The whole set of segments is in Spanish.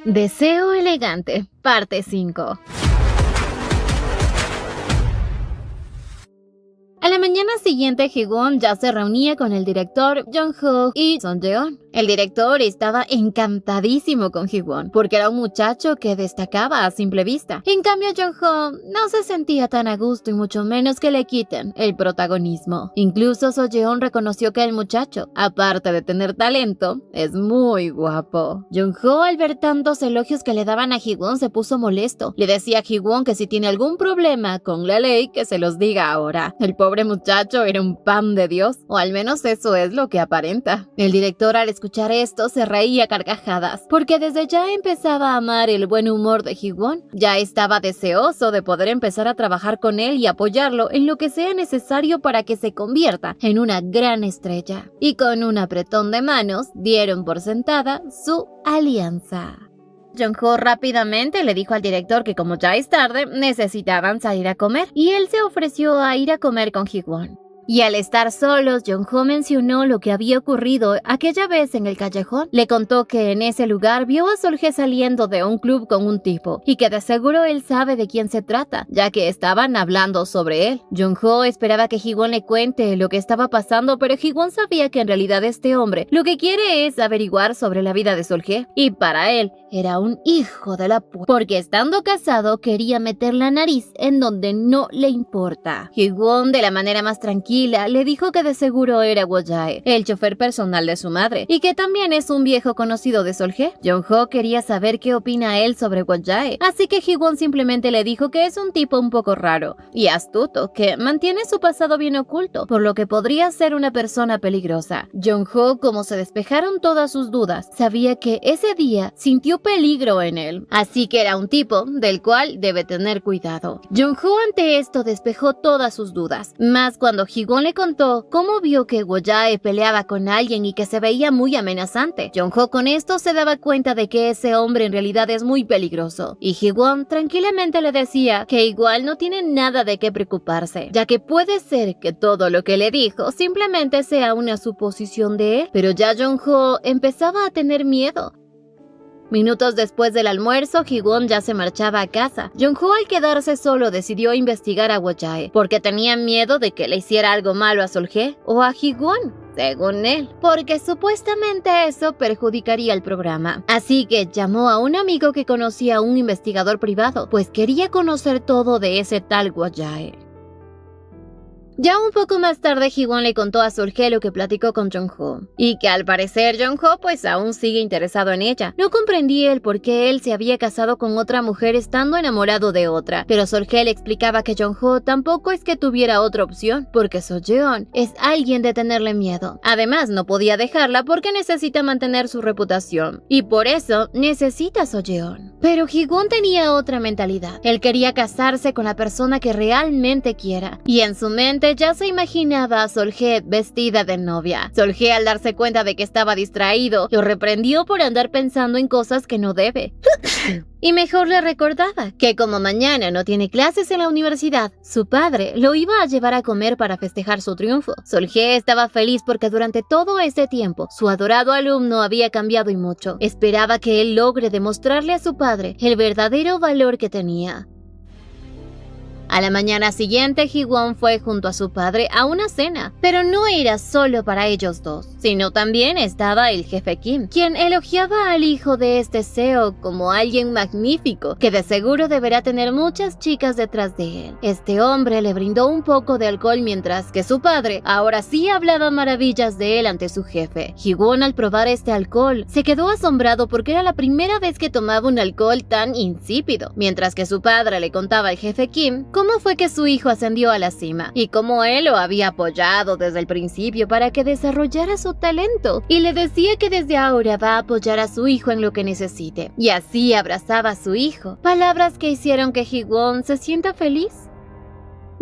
Deseo elegante, parte 5. A la mañana siguiente, Ji-won ya se reunía con el director Jong-ho y Son-jeon. El director estaba encantadísimo con Ji-won porque era un muchacho que destacaba a simple vista. En cambio, Jong-ho no se sentía tan a gusto y mucho menos que le quiten el protagonismo. Incluso Son-jeon reconoció que el muchacho, aparte de tener talento, es muy guapo. Jong-ho, al ver tantos elogios que le daban a Ji-won, se puso molesto. Le decía a Ji-won que si tiene algún problema con la ley, que se los diga ahora. El pobre muchacho era un pan de Dios, o al menos eso es lo que aparenta. El director, al escuchar esto, se reía a carcajadas, porque desde ya empezaba a amar el buen humor de Ji-won. Ya estaba deseoso de poder empezar a trabajar con él y apoyarlo en lo que sea necesario para que se convierta en una gran estrella. Y con un apretón de manos, dieron por sentada su alianza. Jong-ho rápidamente le dijo al director que como ya es tarde, necesitaban salir a comer, y él se ofreció a ir a comer con Ji-won. Y al estar solos, Jong-ho mencionó lo que había ocurrido aquella vez en el callejón. Le contó que en ese lugar vio a Sol-hye saliendo de un club con un tipo, y que de seguro él sabe de quién se trata, ya que estaban hablando sobre él. Jong-ho esperaba que Ji-won le cuente lo que estaba pasando, pero Ji-won sabía que en realidad este hombre lo que quiere es averiguar sobre la vida de Sol-hye, y para él era un hijo de la porque estando casado quería meter la nariz en donde no le importa. Ji-won, de la manera más tranquila, le dijo que de seguro era Wo-jae, el chofer personal de su madre, y que también es un viejo conocido de Sol-hye. Jong-ho quería saber qué opina él sobre Wo-jae, así que Ji-won simplemente le dijo que es un tipo un poco raro y astuto, que mantiene su pasado bien oculto, por lo que podría ser una persona peligrosa. Jong-ho, como se despejaron todas sus dudas, sabía que ese día sintió peligro en él, así que era un tipo del cual debe tener cuidado. Jong-ho ante esto despejó todas sus dudas, más cuando Ji-won le contó cómo vio que Wo-jae peleaba con alguien y que se veía muy amenazante. Jong-ho con esto se daba cuenta de que ese hombre en realidad es muy peligroso, y Ji-won tranquilamente le decía que igual no tiene nada de qué preocuparse, ya que puede ser que todo lo que le dijo simplemente sea una suposición de él, pero ya Jong-ho empezaba a tener miedo. Minutos después del almuerzo, Ji-won ya se marchaba a casa. Jong-ho, al quedarse solo, decidió investigar a Wo-jae, porque tenía miedo de que le hiciera algo malo a Sol-hye o a Ji-won, según él, porque supuestamente eso perjudicaría el programa. Así que llamó a un amigo que conocía a un investigador privado, pues quería conocer todo de ese tal Wo-jae. Ya un poco más tarde, Ji-won le contó a Sol-hye lo que platicó con Jong-ho, y que al parecer Jong-ho pues aún sigue interesado en ella. No comprendía el por qué él se había casado con otra mujer estando enamorado de otra, pero Sol-hye le explicaba que Jong-ho tampoco es que tuviera otra opción, porque So-jeon es alguien de tenerle miedo. Además, no podía dejarla porque necesita mantener su reputación, y por eso necesita a So-jeon. Pero Ji-won tenía otra mentalidad. Él quería casarse con la persona que realmente quiera, y en su mente ya se imaginaba a Sol-hye vestida de novia. Sol-hye, al darse cuenta de que estaba distraído, lo reprendió por andar pensando en cosas que no debe. Y mejor le recordaba que como mañana no tiene clases en la universidad, su padre lo iba a llevar a comer para festejar su triunfo. Sol-hye estaba feliz porque durante todo ese tiempo su adorado alumno había cambiado y mucho. Esperaba que él logre demostrarle a su padre el verdadero valor que tenía. A la mañana siguiente, Ji-won fue junto a su padre a una cena, pero no era solo para ellos dos, sino también estaba el jefe Kim, quien elogiaba al hijo de este CEO como alguien magnífico, que de seguro deberá tener muchas chicas detrás de él. Este hombre le brindó un poco de alcohol mientras que su padre ahora sí hablaba maravillas de él ante su jefe. Ji-won, al probar este alcohol, se quedó asombrado porque era la primera vez que tomaba un alcohol tan insípido, mientras que su padre le contaba al jefe Kim cómo fue que su hijo ascendió a la cima y cómo él lo había apoyado desde el principio para que desarrollara su talento, y le decía que desde ahora va a apoyar a su hijo en lo que necesite, y así abrazaba a su hijo, palabras que hicieron que Ji-won se sienta feliz.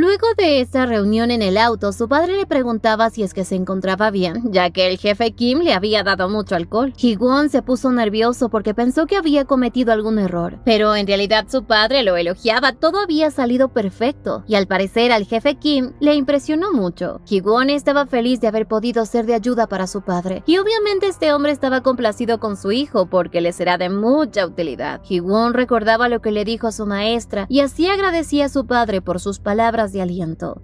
Luego de esa reunión en el auto, su padre le preguntaba si es que se encontraba bien, ya que el jefe Kim le había dado mucho alcohol. Ji-won se puso nervioso porque pensó que había cometido algún error, pero en realidad su padre lo elogiaba, todo había salido perfecto, y al parecer al jefe Kim le impresionó mucho. Ji-won estaba feliz de haber podido ser de ayuda para su padre, y obviamente este hombre estaba complacido con su hijo porque le será de mucha utilidad. Ji-won recordaba lo que le dijo a su maestra y así agradecía a su padre por sus palabras de aliento.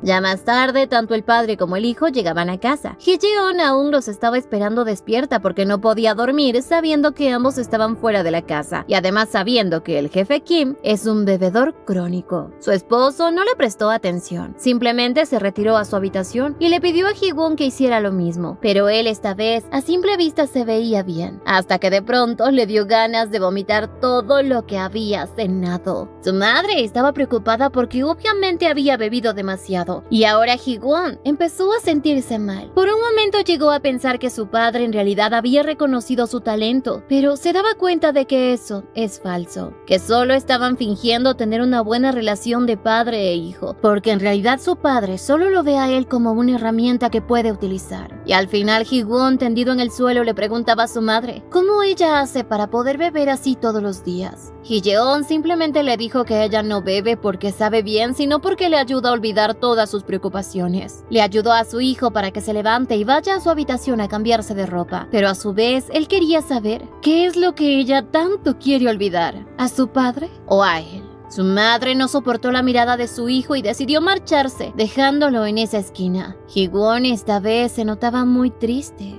Ya más tarde, tanto el padre como el hijo llegaban a casa. Hye-jeon aún los estaba esperando despierta porque no podía dormir sabiendo que ambos estaban fuera de la casa y además sabiendo que el jefe Kim es un bebedor crónico. Su esposo no le prestó atención, simplemente se retiró a su habitación y le pidió a Ji-won que hiciera lo mismo, pero él esta vez a simple vista se veía bien, hasta que de pronto le dio ganas de vomitar todo lo que había cenado. Su madre estaba preocupada porque obviamente había bebido demasiado. Y ahora Ji-won empezó a sentirse mal. Por un momento llegó a pensar que su padre en realidad había reconocido su talento, pero se daba cuenta de que eso es falso, que solo estaban fingiendo tener una buena relación de padre e hijo, porque en realidad su padre solo lo ve a él como una herramienta que puede utilizar. Y al final Ji-won, tendido en el suelo, le preguntaba a su madre cómo ella hace para poder beber así todos los días. Hye-jeon simplemente le dijo que ella no bebe porque sabe bien, sino porque le ayuda a olvidar todas sus preocupaciones. Le ayudó a su hijo para que se levante y vaya a su habitación a cambiarse de ropa, pero a su vez él quería saber qué es lo que ella tanto quiere olvidar, ¿a su padre o a él? Su madre no soportó la mirada de su hijo y decidió marcharse, dejándolo en esa esquina. Ji-won esta vez se notaba muy triste.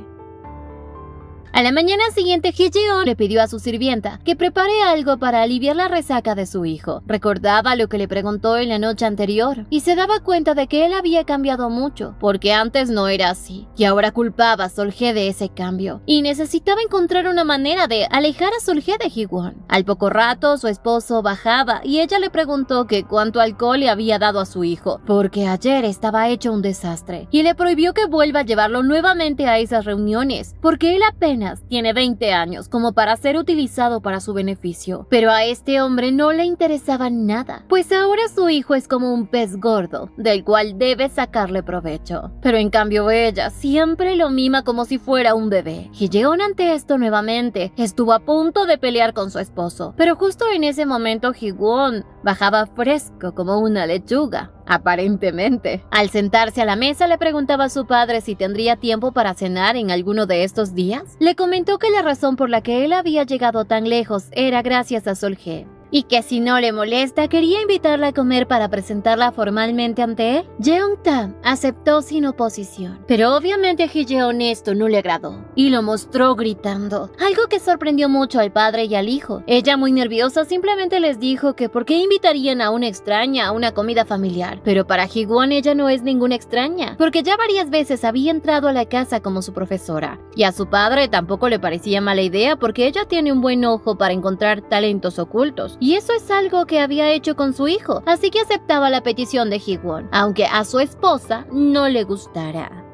A la mañana siguiente, Hye-jeon le pidió a su sirvienta que prepare algo para aliviar la resaca de su hijo. Recordaba lo que le preguntó en la noche anterior y se daba cuenta de que él había cambiado mucho, porque antes no era así, y ahora culpaba a Sol-hye de ese cambio, y necesitaba encontrar una manera de alejar a Sol-hye de Ji-won. Al poco rato, su esposo bajaba y ella le preguntó que cuánto alcohol le había dado a su hijo, porque ayer estaba hecho un desastre, y le prohibió que vuelva a llevarlo nuevamente a esas reuniones, porque él apenas tiene 20 años como para ser utilizado para su beneficio. Pero a este hombre no le interesaba nada, pues ahora su hijo es como un pez gordo, del cual debe sacarle provecho. Pero en cambio ella siempre lo mima como si fuera un bebé. Hye-jeon ante esto nuevamente estuvo a punto de pelear con su esposo, pero justo en ese momento Ji-won bajaba fresco como una lechuga. Aparentemente. Al sentarse a la mesa le preguntaba a su padre si tendría tiempo para cenar en alguno de estos días. Le comentó que la razón por la que él había llegado tan lejos era gracias a Sol-hye, y que si no le molesta quería invitarla a comer para presentarla formalmente ante él. Jeong-tam aceptó sin oposición, pero obviamente a Hye-jeon esto no le agradó y lo mostró gritando, algo que sorprendió mucho al padre y al hijo. Ella, muy nerviosa, simplemente les dijo que por qué invitarían a una extraña a una comida familiar, pero para Ji-won ella no es ninguna extraña, porque ya varias veces había entrado a la casa como su profesora, y a su padre tampoco le parecía mala idea porque ella tiene un buen ojo para encontrar talentos ocultos. Y eso es algo que había hecho con su hijo, así que aceptaba la petición de Ji-won, aunque a su esposa no le gustara.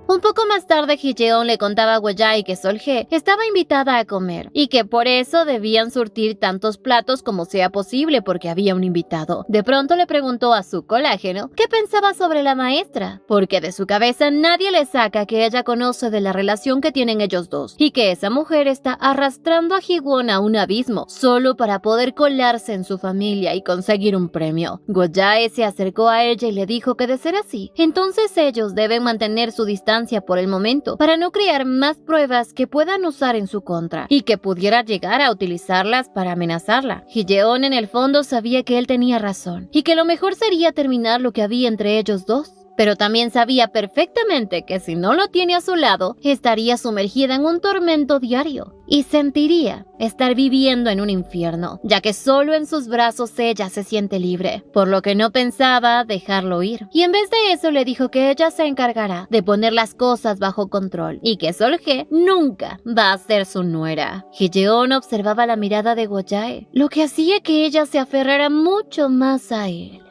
Un poco más tarde, Hye-jeon le contaba a Go-jae que Sol-hye estaba invitada a comer y que por eso debían surtir tantos platos como sea posible porque había un invitado. De pronto le preguntó a su colágeno qué pensaba sobre la maestra, porque de su cabeza nadie le saca que ella conoce de la relación que tienen ellos dos y que esa mujer está arrastrando a Ji-won a un abismo solo para poder colarse en su familia y conseguir un premio. Go-jae se acercó a ella y le dijo que de ser así, entonces ellos deben mantener su distancia por el momento para no crear más pruebas que puedan usar en su contra y que pudiera llegar a utilizarlas para amenazarla. Hye-jeon en el fondo sabía que él tenía razón y que lo mejor sería terminar lo que había entre ellos dos. Pero también sabía perfectamente que si no lo tiene a su lado, estaría sumergida en un tormento diario y sentiría estar viviendo en un infierno, ya que solo en sus brazos ella se siente libre, por lo que no pensaba dejarlo ir. Y en vez de eso le dijo que ella se encargará de poner las cosas bajo control y que Sol-hye nunca va a ser su nuera. Hye-jeon observaba la mirada de Go-jae, lo que hacía que ella se aferrara mucho más a él.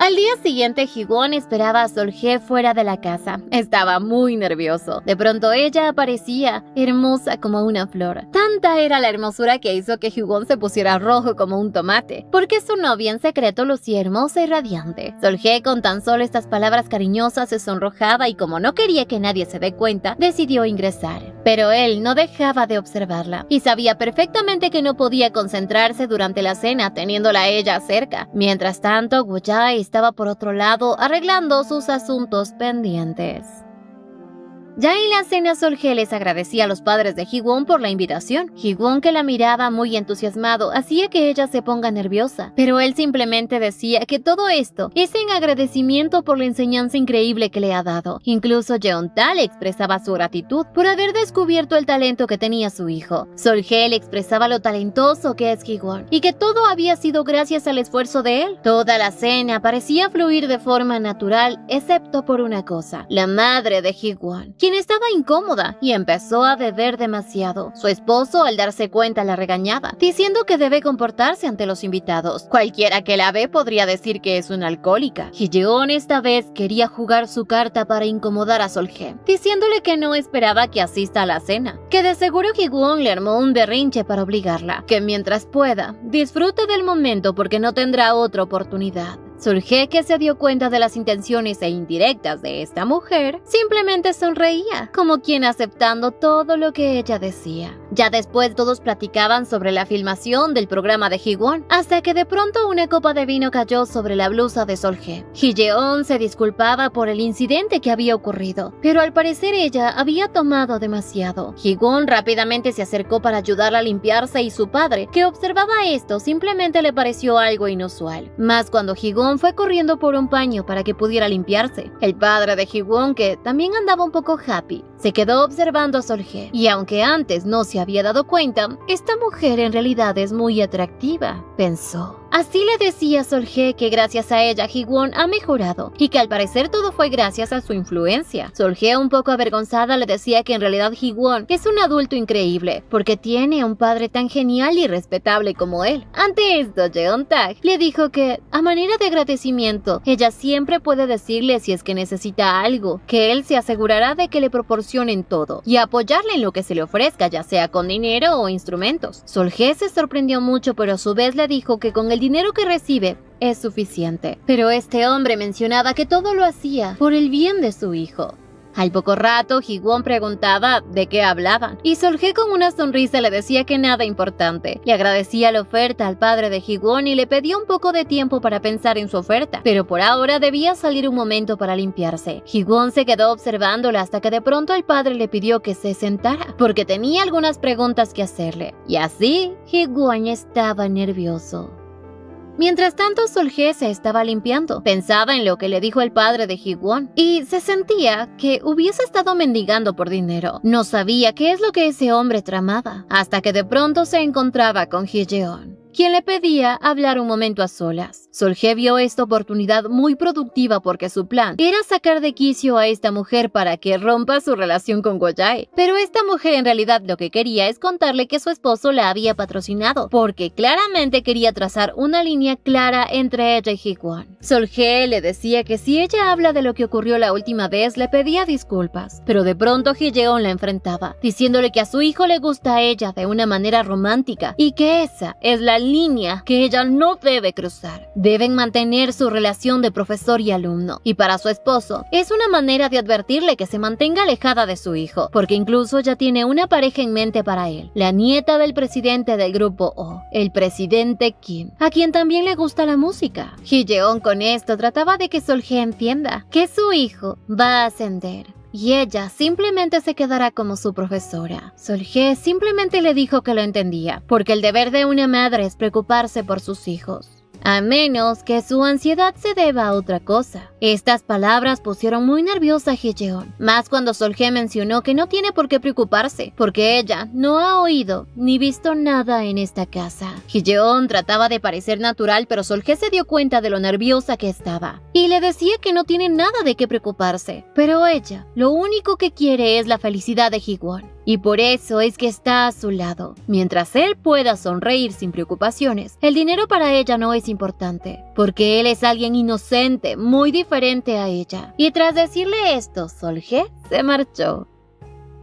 Al día siguiente, Ji-won esperaba a Sol-hye fuera de la casa. Estaba muy nervioso. De pronto ella aparecía, hermosa como una flor. Tan esta era la hermosura que hizo que Hyewon se pusiera rojo como un tomate, porque su novia en secreto lucía hermosa y radiante. Sol-hye, con tan solo estas palabras cariñosas, se sonrojaba y como no quería que nadie se dé cuenta, decidió ingresar. Pero él no dejaba de observarla y sabía perfectamente que no podía concentrarse durante la cena teniéndola a ella cerca. Mientras tanto, Woo-jae estaba por otro lado arreglando sus asuntos pendientes. Ya en la cena, Sol-hye les agradecía a los padres de Hyewon por la invitación. Hyewon, que la miraba muy entusiasmado, hacía que ella se ponga nerviosa, pero él simplemente decía que todo esto es en agradecimiento por la enseñanza increíble que le ha dado. Incluso Jeon-ta le expresaba su gratitud por haber descubierto el talento que tenía su hijo. Sol-hye le expresaba lo talentoso que es Hyewon y que todo había sido gracias al esfuerzo de él. Toda la cena parecía fluir de forma natural, excepto por una cosa: la madre de Hyewon, quien estaba incómoda y empezó a beber demasiado. Su esposo, al darse cuenta, la regañaba, diciendo que debe comportarse ante los invitados. Cualquiera que la ve podría decir que es una alcohólica. Hyewon esta vez quería jugar su carta para incomodar a Sol-hye, diciéndole que no esperaba que asista a la cena, que de seguro Hyewon le armó un berrinche para obligarla, que mientras pueda, disfrute del momento porque no tendrá otra oportunidad. Sol-hye, que se dio cuenta de las intenciones e indirectas de esta mujer, simplemente sonreía, como quien aceptando todo lo que ella decía. Ya después todos platicaban sobre la filmación del programa de Hyewon, hasta que de pronto una copa de vino cayó sobre la blusa de Sol-hye. Hyewon se disculpaba por el incidente que había ocurrido, pero al parecer ella había tomado demasiado. Hyewon rápidamente se acercó para ayudarla a limpiarse y su padre, que observaba esto, simplemente le pareció algo inusual. Más cuando Hyewon fue corriendo por un paño para que pudiera limpiarse. El padre de Hyewon, que también andaba un poco happy, se quedó observando a Sol-hye, y aunque antes no se había dado cuenta, esta mujer en realidad es muy atractiva, pensó. Así le decía a Sol-hye que gracias a ella Hyewon ha mejorado y que al parecer todo fue gracias a su influencia. Sol-hye, un poco avergonzada, le decía que en realidad Hyewon es un adulto increíble porque tiene un padre tan genial y respetable como él. Ante esto, Jeon-ta le dijo que, a manera de agradecimiento, ella siempre puede decirle si es que necesita algo, que él se asegurará de que le proporcionen todo y apoyarle en lo que se le ofrezca, ya sea con dinero o instrumentos. Sol-hye se sorprendió mucho, pero a su vez le dijo que con el dinero que recibe es suficiente. Pero este hombre mencionaba que todo lo hacía por el bien de su hijo. Al poco rato, Hyewon preguntaba de qué hablaban, y Sol-hye con una sonrisa le decía que nada importante. Le agradecía la oferta al padre de Hyewon y le pedía un poco de tiempo para pensar en su oferta, pero por ahora debía salir un momento para limpiarse. Hyewon se quedó observándola hasta que de pronto el padre le pidió que se sentara, porque tenía algunas preguntas que hacerle, y así Hyewon estaba nervioso. Mientras tanto, Sol-hye se estaba limpiando. Pensaba en lo que le dijo el padre de Hyewon y se sentía que hubiese estado mendigando por dinero. No sabía qué es lo que ese hombre tramaba, hasta que de pronto se encontraba con Hyewon, quien le pedía hablar un momento a solas. Sol-hye vio esta oportunidad muy productiva porque su plan era sacar de quicio a esta mujer para que rompa su relación con Woo-jae. Pero esta mujer en realidad lo que quería es contarle que su esposo la había patrocinado, porque claramente quería trazar una línea clara entre ella y Hyewon. Sol-hye le decía que si ella habla de lo que ocurrió la última vez, le pedía disculpas, pero de pronto Hyewon la enfrentaba, diciéndole que a su hijo le gusta a ella de una manera romántica y que esa es la línea que ella no debe cruzar. Deben mantener su relación de profesor y alumno, y para su esposo es una manera de advertirle que se mantenga alejada de su hijo, porque incluso ya tiene una pareja en mente para él, la nieta del presidente del grupo O, el presidente Kim, a quien también le gusta la música. Hyewon con esto trataba de que Sol-hye entienda que su hijo va a ascender y ella simplemente se quedará como su profesora. Sol-hye simplemente le dijo que lo entendía, porque el deber de una madre es preocuparse por sus hijos, a menos que su ansiedad se deba a otra cosa. Estas palabras pusieron muy nerviosa a Hyewon, más cuando Sol-hye mencionó que no tiene por qué preocuparse, porque ella no ha oído ni visto nada en esta casa. Hyewon trataba de parecer natural, pero Sol-hye se dio cuenta de lo nerviosa que estaba, y le decía que no tiene nada de qué preocuparse, pero ella lo único que quiere es la felicidad de Hyewon, y por eso es que está a su lado. Mientras él pueda sonreír sin preocupaciones, el dinero para ella no es importante, porque él es alguien inocente, muy diferente a ella. Y tras decirle esto, Sol-hye se marchó.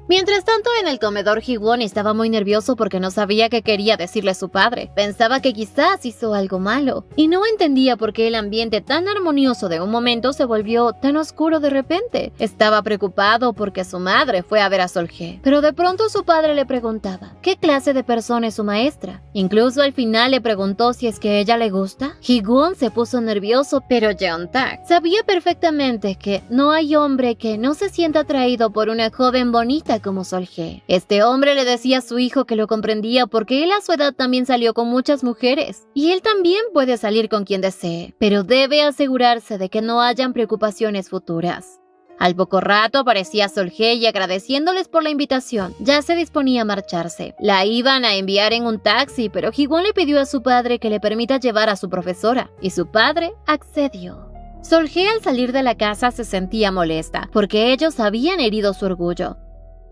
Mientras tanto, en el comedor, Ji-won estaba muy nervioso porque no sabía qué quería decirle a su padre. Pensaba que quizás hizo algo malo y no entendía por qué el ambiente tan armonioso de un momento se volvió tan oscuro de repente. Estaba preocupado porque su madre fue a ver a Sol-hye, pero de pronto su padre le preguntaba qué clase de persona es su maestra. Incluso al final le preguntó si es que ella le gusta. Ji-won se puso nervioso, pero Jeon-tak sabía perfectamente que no hay hombre que no se sienta atraído por una joven bonita como Sol-hye. Este hombre le decía a su hijo que lo comprendía porque él a su edad también salió con muchas mujeres y él también puede salir con quien desee, pero debe asegurarse de que no hayan preocupaciones futuras. Al poco rato aparecía Sol-hye y agradeciéndoles por la invitación, ya se disponía a marcharse. La iban a enviar en un taxi, pero Ji-won le pidió a su padre que le permita llevar a su profesora, y su padre accedió. Sol-hye al salir de la casa se sentía molesta, porque ellos habían herido su orgullo.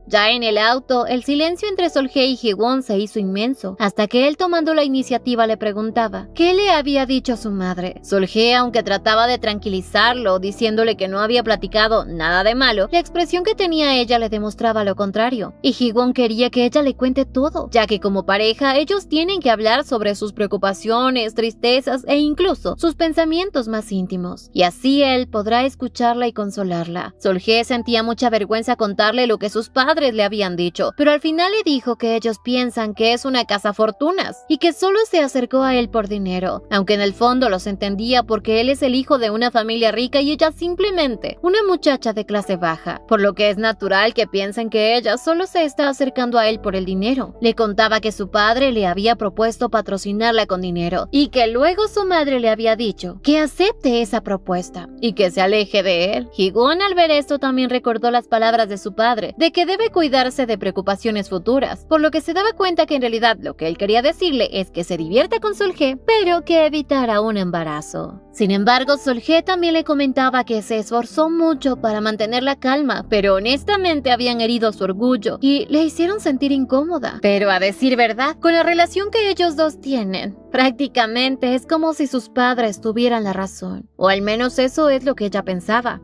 Ya en el auto, el silencio entre Sol-hye y Ji-won se hizo inmenso, hasta que él, tomando la iniciativa, le preguntaba qué le había dicho a su madre. Sol-hye, aunque trataba de tranquilizarlo, diciéndole que no había platicado nada de malo, la expresión que tenía ella le demostraba lo contrario, y Ji-won quería que ella le cuente todo, ya que como pareja ellos tienen que hablar sobre sus preocupaciones, tristezas e incluso sus pensamientos más íntimos, y así él podrá escucharla y consolarla. Sol-hye sentía mucha vergüenza contarle lo que sus padres le habían dicho, pero al final le dijo que ellos piensan que es una cazafortunas y que solo se acercó a él por dinero, aunque en el fondo los entendía porque él es el hijo de una familia rica y ella simplemente una muchacha de clase baja, por lo que es natural que piensen que ella solo se está acercando a él por el dinero. Le contaba que su padre le había propuesto patrocinarla con dinero y que luego su madre le había dicho que acepte esa propuesta y que se aleje de él. Ji-won al ver esto también recordó las palabras de su padre de que debe cuidarse de preocupaciones futuras, por lo que se daba cuenta que en realidad lo que él quería decirle es que se divierta con Sol-hye, pero que evitara un embarazo. Sin embargo, Sol-hye también le comentaba que se esforzó mucho para mantener la calma, pero honestamente habían herido su orgullo y le hicieron sentir incómoda. Pero a decir verdad, con la relación que ellos dos tienen, prácticamente es como si sus padres tuvieran la razón, o al menos eso es lo que ella pensaba.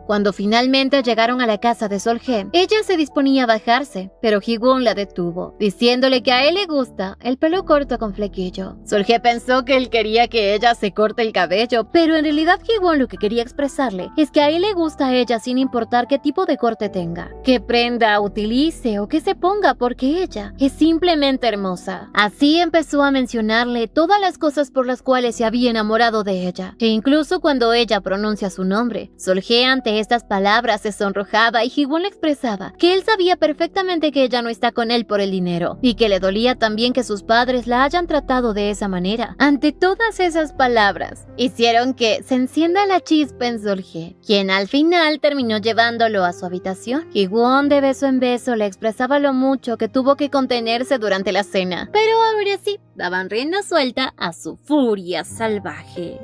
Cuando finalmente llegaron a la casa de Sol-hye, ella se disponía a bajarse, pero Ji-won la detuvo, diciéndole que a él le gusta el pelo corto con flequillo. Sol-hye pensó que él quería que ella se corte el cabello, pero en realidad Ji-won lo que quería expresarle es que a él le gusta a ella sin importar qué tipo de corte tenga, qué prenda utilice o qué se ponga, porque ella es simplemente hermosa. Así empezó a mencionarle todas las cosas por las cuales se había enamorado de ella, e incluso cuando ella pronuncia su nombre, Sol-hye ante estas palabras se sonrojaba y Ji-won le expresaba que él sabía perfectamente que ella no está con él por el dinero y que le dolía también que sus padres la hayan tratado de esa manera. Ante todas esas palabras, hicieron que se encienda la chispa en Sol-hye, quien al final terminó llevándolo a su habitación. Ji-won de beso en beso le expresaba lo mucho que tuvo que contenerse durante la cena, pero ahora sí, daban rienda suelta a su furia salvaje.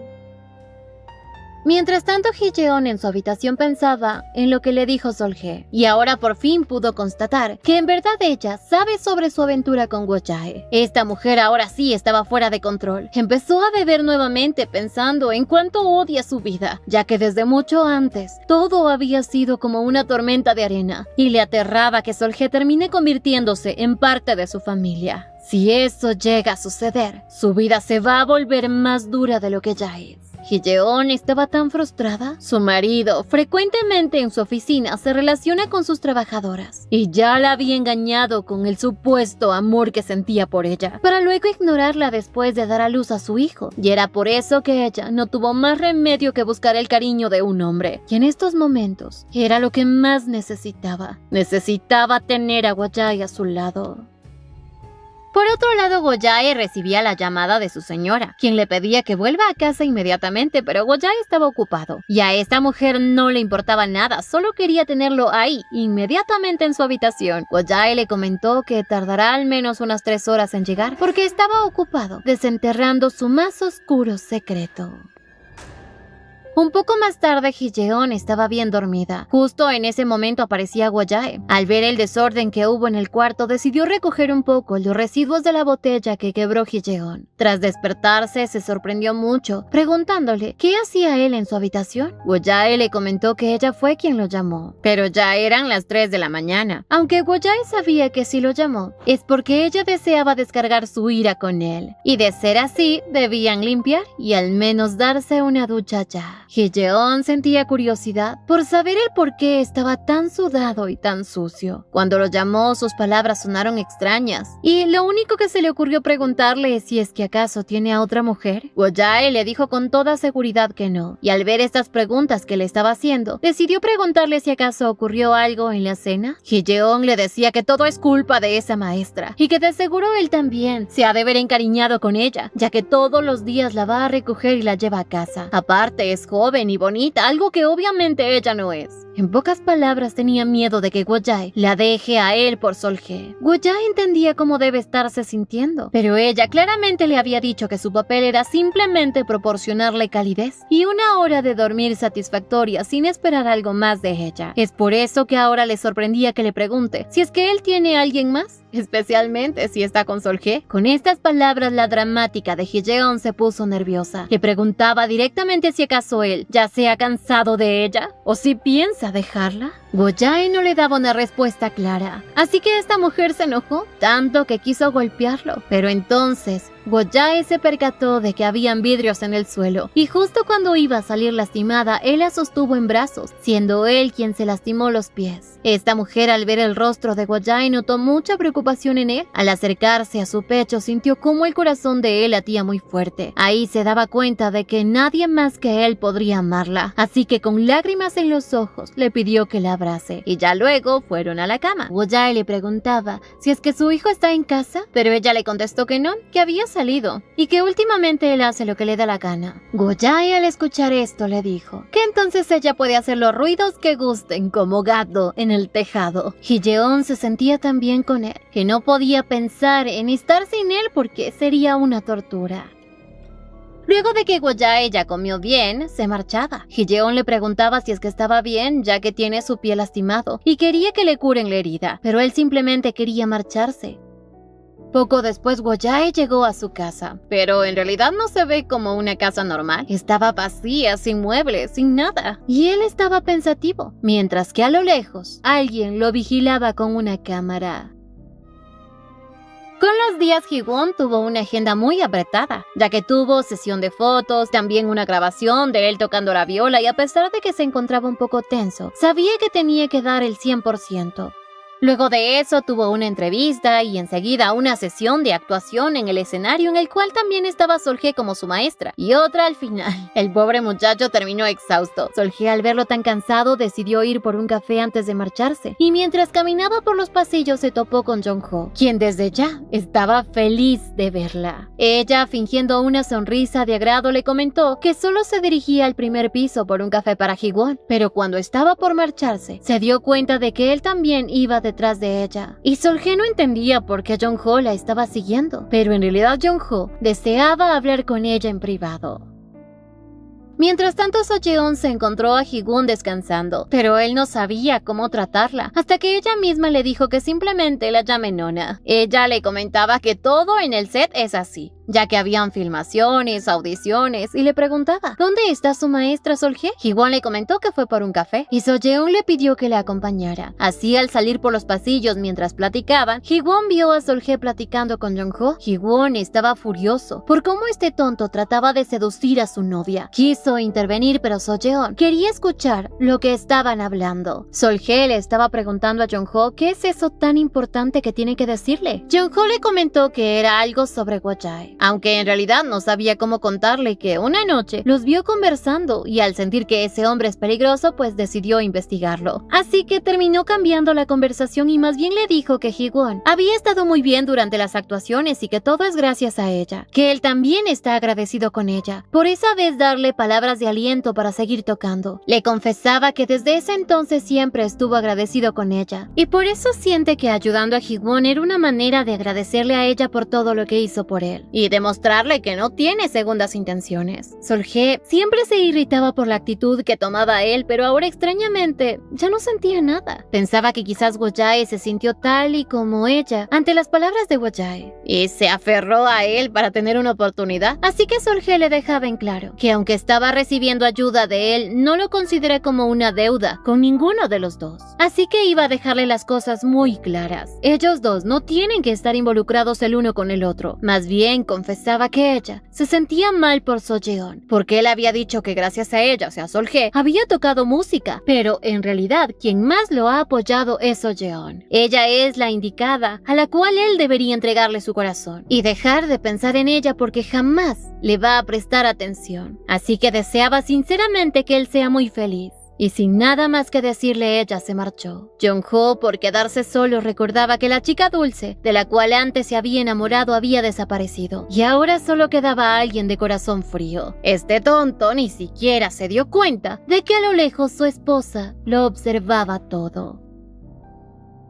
Mientras tanto, Ji-yeon en su habitación pensaba en lo que le dijo Sol-hye, y ahora por fin pudo constatar que en verdad ella sabe sobre su aventura con Go-jae. Esta mujer ahora sí estaba fuera de control. Empezó a beber nuevamente pensando en cuánto odia su vida, ya que desde mucho antes todo había sido como una tormenta de arena, y le aterraba que Sol-hye termine convirtiéndose en parte de su familia. Si eso llega a suceder, su vida se va a volver más dura de lo que ya es. Ji-yeon estaba tan frustrada. Su marido frecuentemente en su oficina se relaciona con sus trabajadoras y ya la había engañado con el supuesto amor que sentía por ella, para luego ignorarla después de dar a luz a su hijo. Y era por eso que ella no tuvo más remedio que buscar el cariño de un hombre, y en estos momentos era lo que más necesitaba. Necesitaba tener a Go-jae a su lado. Por otro lado, Go-jae recibía la llamada de su señora, quien le pedía que vuelva a casa inmediatamente, pero Go-jae estaba ocupado, y a esta mujer no le importaba nada, solo quería tenerlo ahí, inmediatamente en su habitación. Go-jae le comentó que tardará al menos unas 3 horas en llegar, porque estaba ocupado desenterrando su más oscuro secreto. Un poco más tarde, Hee-jeon estaba bien dormida. Justo en ese momento aparecía Go-jae. Al ver el desorden que hubo en el cuarto, decidió recoger un poco los residuos de la botella que quebró Hee-jeon. Tras despertarse, se sorprendió mucho, preguntándole qué hacía él en su habitación. Go-jae le comentó que ella fue quien lo llamó, pero ya eran las 3 de la mañana. Aunque Go-jae sabía que si lo llamó, es porque ella deseaba descargar su ira con él, y de ser así, debían limpiar y al menos darse una ducha ya. Hee-jeon sentía curiosidad por saber el por qué estaba tan sudado y tan sucio. Cuando lo llamó, sus palabras sonaron extrañas, y lo único que se le ocurrió preguntarle es si es que acaso tiene a otra mujer. Go-jae le dijo con toda seguridad que no, y al ver estas preguntas que le estaba haciendo, decidió preguntarle si acaso ocurrió algo en la cena. Hee-jeon le decía que todo es culpa de esa maestra, y que de seguro él también se ha de ver encariñado con ella, ya que todos los días la va a recoger y la lleva a casa. Aparte, es joven y bonita, algo que obviamente ella no es. En pocas palabras, tenía miedo de que Go-jae la deje a él por Sol-hye. Go-jae entendía cómo debe estarse sintiendo, pero ella claramente le había dicho que su papel era simplemente proporcionarle calidez y una hora de dormir satisfactoria sin esperar algo más de ella. Es por eso que ahora le sorprendía que le pregunte si es que él tiene a alguien más, especialmente si está con Sol-hye. Con estas palabras, la dramática de Hee-jeon se puso nerviosa. Le preguntaba directamente si acaso él ya se ha cansado de ella o si piensa dejarla. Go-jae no le daba una respuesta clara, así que esta mujer se enojó tanto que quiso golpearlo, pero entonces Go-jae se percató de que habían vidrios en el suelo, y justo cuando iba a salir lastimada, él la sostuvo en brazos, siendo él quien se lastimó los pies. Esta mujer, al ver el rostro de Go-jae, notó mucha preocupación en él. Al acercarse a su pecho, sintió cómo el corazón de él latía muy fuerte. Ahí se daba cuenta de que nadie más que él podría amarla, así que con lágrimas en los ojos le pidió que la abrace, y ya luego fueron a la cama. Go-jae le preguntaba si es que su hijo está en casa, pero ella le contestó que no, que había salido y que últimamente él hace lo que le da la gana. Go-jae, al escuchar esto, le dijo que entonces ella puede hacer los ruidos que gusten como gato en el tejado. Hee-jeon se sentía tan bien con él que no podía pensar en estar sin él porque sería una tortura. Luego de que Go-jae ya comió bien, se marchaba. Hee-jeon le preguntaba si es que estaba bien, ya que tiene su pie lastimado, y quería que le curen la herida, pero él simplemente quería marcharse. Poco después, Go-jae llegó a su casa, pero en realidad no se ve como una casa normal. Estaba vacía, sin muebles, sin nada, y él estaba pensativo, mientras que a lo lejos, alguien lo vigilaba con una cámara. Con los días, Hee-won tuvo una agenda muy apretada, ya que tuvo sesión de fotos, también una grabación de él tocando la viola, y a pesar de que se encontraba un poco tenso, sabía que tenía que dar el 100%. Luego de eso tuvo una entrevista y enseguida una sesión de actuación en el escenario en el cual también estaba Sol-hye como su maestra, y otra al final. El pobre muchacho terminó exhausto. Sol-hye, al verlo tan cansado, decidió ir por un café antes de marcharse, y mientras caminaba por los pasillos se topó con Jong-ho, quien desde ya estaba feliz de verla. Ella, fingiendo una sonrisa de agrado, le comentó que solo se dirigía al primer piso por un café para Hee-won, pero cuando estaba por marcharse, se dio cuenta de que él también iba detrás de ella, y Sol-hye no entendía por qué Jong-ho la estaba siguiendo, pero en realidad Jong-ho deseaba hablar con ella en privado. Mientras tanto, So-jeon se encontró a Hee-won descansando, pero él no sabía cómo tratarla, hasta que ella misma le dijo que simplemente la llame Nona. Ella le comentaba que todo en el set es así, ya que habían filmaciones, audiciones, y le preguntaba ¿dónde está su maestra Sol-hye? Hee-won le comentó que fue por un café, y So-jeon le pidió que la acompañara. Así, al salir por los pasillos mientras platicaban, Hee-won vio a Sol-hye platicando con Jong-ho. Hee-won estaba furioso por cómo este tonto trataba de seducir a su novia. Quiso intervenir, pero So-jeon quería escuchar lo que estaban hablando. Sol-hye le estaba preguntando a Jong-ho qué es eso tan importante que tiene que decirle. Jong-ho le comentó que era algo sobre Go-jae, aunque en realidad no sabía cómo contarle que una noche los vio conversando, y al sentir que ese hombre es peligroso, pues decidió investigarlo. Así que terminó cambiando la conversación y más bien le dijo que Hee-won había estado muy bien durante las actuaciones y que todo es gracias a ella, que él también está agradecido con ella por esa vez darle palabras de aliento para seguir tocando. Le confesaba que desde ese entonces siempre estuvo agradecido con ella, y por eso siente que ayudando a Hee-won era una manera de agradecerle a ella por todo lo que hizo por él. Y demostrarle que no tiene segundas intenciones. Sol-hye siempre se irritaba por la actitud que tomaba él, pero ahora extrañamente ya no sentía nada. Pensaba que quizás Wo-jae se sintió tal y como ella ante las palabras de Wo-jae y se aferró a él para tener una oportunidad. Así que Sol-hye le dejaba en claro que aunque estaba recibiendo ayuda de él, no lo consideré como una deuda con ninguno de los dos. Así que iba a dejarle las cosas muy claras. Ellos dos no tienen que estar involucrados el uno con el otro. Más bien confesaba que ella se sentía mal por So-yeon, porque él había dicho que gracias a ella, o sea Sol-hye, había tocado música, pero en realidad quien más lo ha apoyado es So-yeon. Ella es la indicada a la cual él debería entregarle su corazón y dejar de pensar en ella porque jamás le va a prestar atención. Así que deseaba sinceramente que él sea muy feliz. Y sin nada más que decirle, ella se marchó. Jong-ho, por quedarse solo, recordaba que la chica dulce, de la cual antes se había enamorado, había desaparecido. Y ahora solo quedaba alguien de corazón frío. Este tonto ni siquiera se dio cuenta de que a lo lejos su esposa lo observaba todo.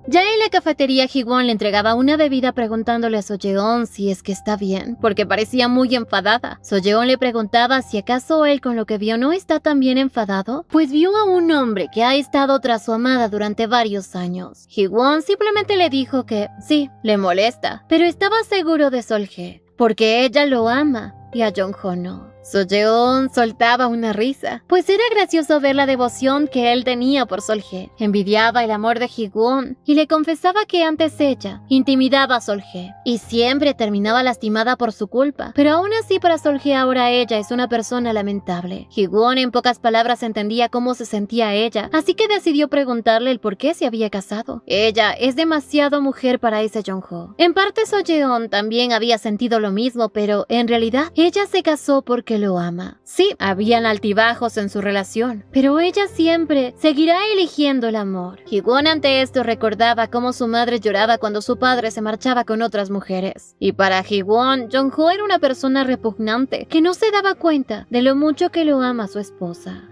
Ya en la cafetería, Ji-won le entregaba una bebida preguntándole a So-yeon si es que está bien, porque parecía muy enfadada. So-yeon le preguntaba si acaso él con lo que vio no está también enfadado, pues vio a un hombre que ha estado tras su amada durante varios años. Ji-won simplemente le dijo que sí, le molesta, pero estaba seguro de Sol-hye, porque ella lo ama y a Jong-ho no. So-yeon soltaba una risa, pues era gracioso ver la devoción que él tenía por Sol-hye. Envidiaba el amor de Ji-won y le confesaba que antes ella intimidaba a Sol-hye y siempre terminaba lastimada por su culpa. Pero aún así para Sol-hye ahora ella es una persona lamentable. Ji-won en pocas palabras entendía cómo se sentía ella, así que decidió preguntarle el por qué se había casado. Ella es demasiado mujer para ese Jong-ho. En parte So-yeon también había sentido lo mismo, pero en realidad ella se casó porque lo ama. Sí, habían altibajos en su relación, pero ella siempre seguirá eligiendo el amor. Ji-won ante esto recordaba cómo su madre lloraba cuando su padre se marchaba con otras mujeres. Y para Ji-won, Jong-ho era una persona repugnante que no se daba cuenta de lo mucho que lo ama su esposa.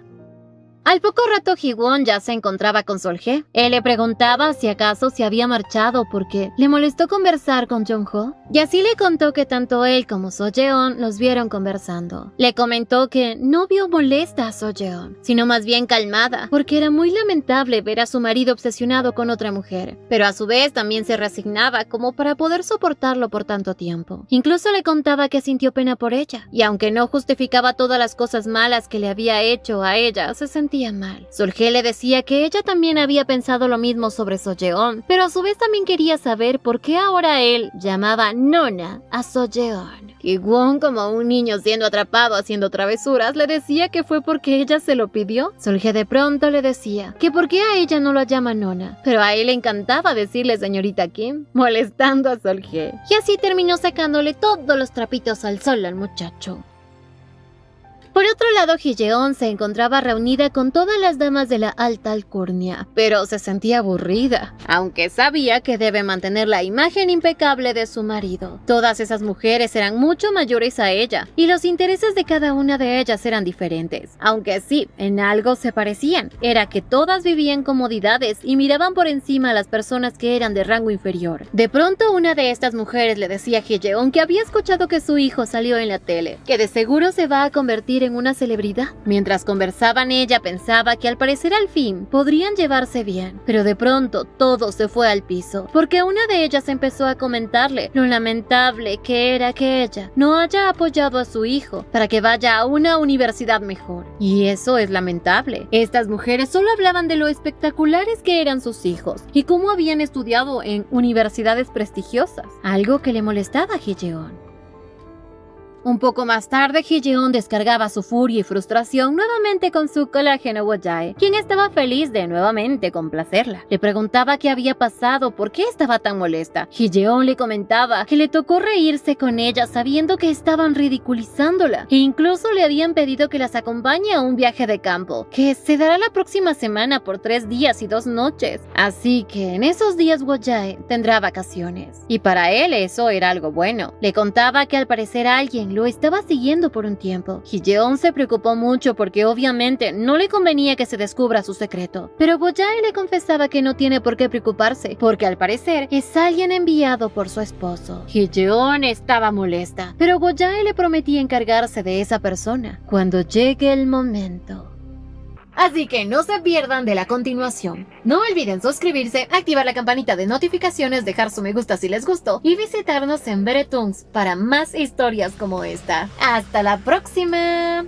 Al poco rato Ji-won ya se encontraba con Sol-hye. Él le preguntaba si acaso se había marchado porque le molestó conversar con Jong-ho. Y así le contó que tanto él como So-yeon los vieron conversando. Le comentó que no vio molesta a So-yeon, sino más bien calmada, porque era muy lamentable ver a su marido obsesionado con otra mujer. Pero a su vez también se resignaba como para poder soportarlo por tanto tiempo. Incluso le contaba que sintió pena por ella. Y aunque no justificaba todas las cosas malas que le había hecho a ella, se sentía mal. Sol-hye le decía que ella también había pensado lo mismo sobre So-yeon, pero a su vez también quería saber por qué ahora él llamaba Nona a So-yeon. Ji-won, como un niño siendo atrapado haciendo travesuras, le decía que fue porque ella se lo pidió. Sol-hye de pronto le decía que por qué a ella no la llama Nona, pero a él le encantaba decirle señorita Kim, molestando a Sol-hye. Y así terminó sacándole todos los trapitos al sol al muchacho. Por otro lado, Ji-yeon se encontraba reunida con todas las damas de la alta alcurnia, pero se sentía aburrida, aunque sabía que debe mantener la imagen impecable de su marido. Todas esas mujeres eran mucho mayores a ella, y los intereses de cada una de ellas eran diferentes, aunque sí, en algo se parecían. Era que todas vivían comodidades y miraban por encima a las personas que eran de rango inferior. De pronto, una de estas mujeres le decía a Ji-yeon que había escuchado que su hijo salió en la tele, que de seguro se va a convertir en una celebridad. Mientras conversaban, ella pensaba que al parecer al fin podrían llevarse bien, pero de pronto todo se fue al piso, porque una de ellas empezó a comentarle lo lamentable que era que ella no haya apoyado a su hijo para que vaya a una universidad mejor. Y eso es lamentable. Estas mujeres solo hablaban de lo espectaculares que eran sus hijos y cómo habían estudiado en universidades prestigiosas, algo que le molestaba a Ji-yeon. Un poco más tarde, Ji-yeon descargaba su furia y frustración nuevamente con su colágeno Wo-jae, quien estaba feliz de nuevamente complacerla. Le preguntaba qué había pasado, por qué estaba tan molesta. Ji-yeon le comentaba que le tocó reírse con ella sabiendo que estaban ridiculizándola e incluso le habían pedido que las acompañe a un viaje de campo, que se dará la próxima semana por 3 días y 2 noches. Así que en esos días Wo-jae tendrá vacaciones. Y para él eso era algo bueno. Le contaba que al parecer alguien Bojae lo estaba siguiendo por un tiempo. Hyeon se preocupó mucho porque obviamente no le convenía que se descubra su secreto. Pero Bojae le confesaba que no tiene por qué preocuparse, porque al parecer es alguien enviado por su esposo. Hyeon estaba molesta, pero Bojae le prometía encargarse de esa persona cuando llegue el momento. Así que no se pierdan de la continuación. No olviden suscribirse, activar la campanita de notificaciones, dejar su me gusta si les gustó y visitarnos en Beretoons para más historias como esta. ¡Hasta la próxima!